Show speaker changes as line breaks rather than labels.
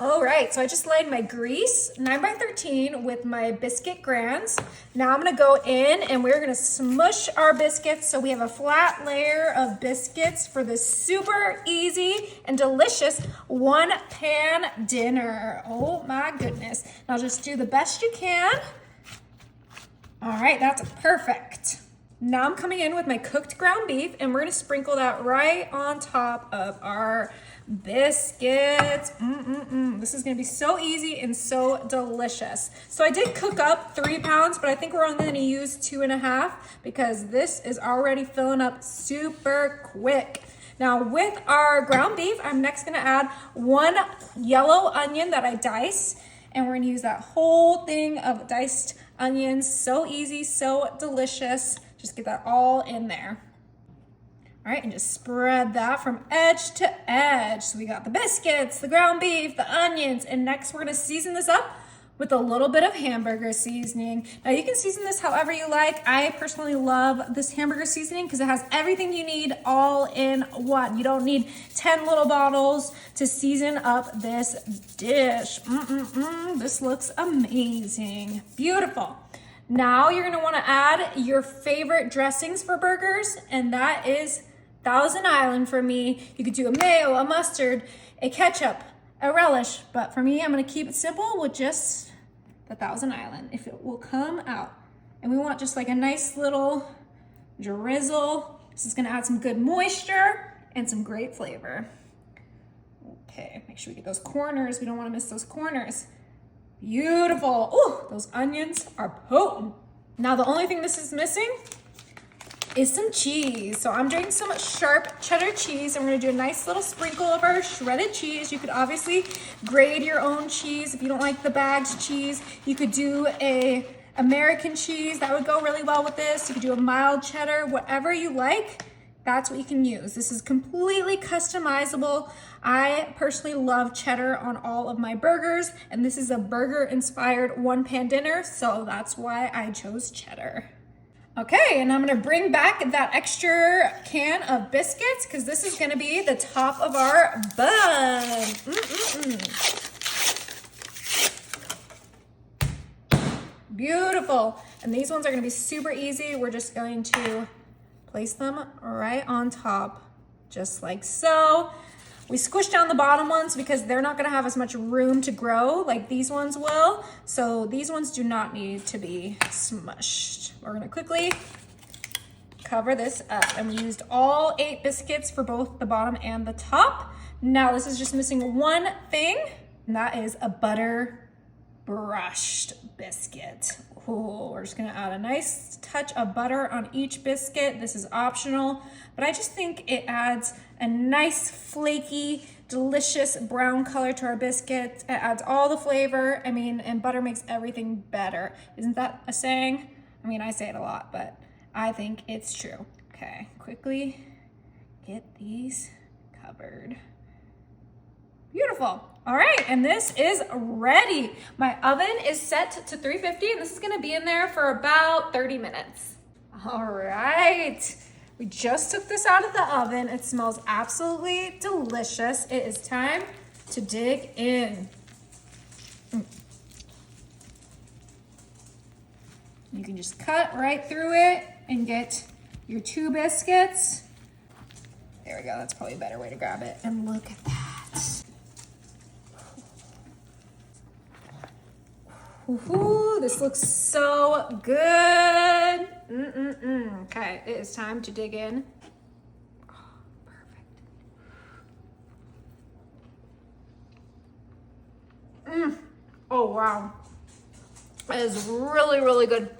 All right, so I just laid my grease 9 by 13 with my biscuit grands. Now I'm gonna go in and we're gonna smush our biscuits so we have a flat layer of biscuits for this super easy and delicious one pan dinner. Oh my goodness. Now just do the best you can. All right, that's perfect. Now I'm coming in with my cooked ground beef and we're gonna sprinkle that right on top of our biscuits. This is gonna be so easy and so delicious. So I did cook up 3 pounds, but I think we're only gonna use 2.5 because this is already filling up super quick. Now with our ground beef, I'm next gonna add 1 yellow onion that I dice, and we're gonna use that whole thing of diced onions. So easy, so delicious. Just get that all in there. All right, and just spread that from edge to edge. So we got the biscuits, the ground beef, the onions, and next we're gonna season this up with a little bit of hamburger seasoning. Now you can season this however you like. I personally love this hamburger seasoning because it has everything you need all in one. You don't need 10 little bottles to season up this dish. This looks amazing. Beautiful. Now you're gonna wanna add your favorite dressings for burgers, and that is Thousand Island for me. You could do a mayo, a mustard, a ketchup, a relish, but for me, I'm gonna keep it simple with just the Thousand Island, if it will come out. And we want just like a nice little drizzle. This is gonna add some good moisture and some great flavor. Okay, make sure we get those corners. We don't wanna miss those corners. Beautiful. Oh, those onions are potent. Now the only thing this is missing is some cheese. So I'm doing some sharp cheddar cheese, and we're gonna do a nice little sprinkle of our shredded cheese. You could obviously grate your own cheese. If you don't like the bagged cheese, you could do a American cheese. That would go really well with this. You could do a mild cheddar, whatever you like. That's what you can use. This is completely customizable. I personally love cheddar on all of my burgers, and this is a burger-inspired one-pan dinner, so that's why I chose cheddar. Okay, and I'm gonna bring back that extra can of biscuits because this is gonna be the top of our bun. Beautiful. And these ones are gonna be super easy. We're just going to place them right on top, just like so. We squish down the bottom ones because they're not gonna have as much room to grow like these ones will. So these ones do not need to be smushed. We're gonna quickly cover this up. And we used all 8 biscuits for both the bottom and the top. Now this is just missing one thing, and that is a butter brushed biscuit. Ooh, we're just gonna add a nice touch of butter on each biscuit. This is optional, but I just think it adds a nice flaky, delicious brown color to our biscuit. It adds all the flavor. I mean, and butter makes everything better. Isn't that a saying? I mean, I say it a lot, but I think it's true. Okay, quickly get these covered. Beautiful. All right, and this is ready. My oven is set to 350, and this is gonna be in there for about 30 minutes. All right, we just took this out of the oven. It smells absolutely delicious. It is time to dig in. You can just cut right through it and get your 2 biscuits. There we go, that's probably a better way to grab it. And look at that. Ooh, this looks so good. Okay, it is time to dig in. Oh, perfect. Oh, wow. It is really, really good.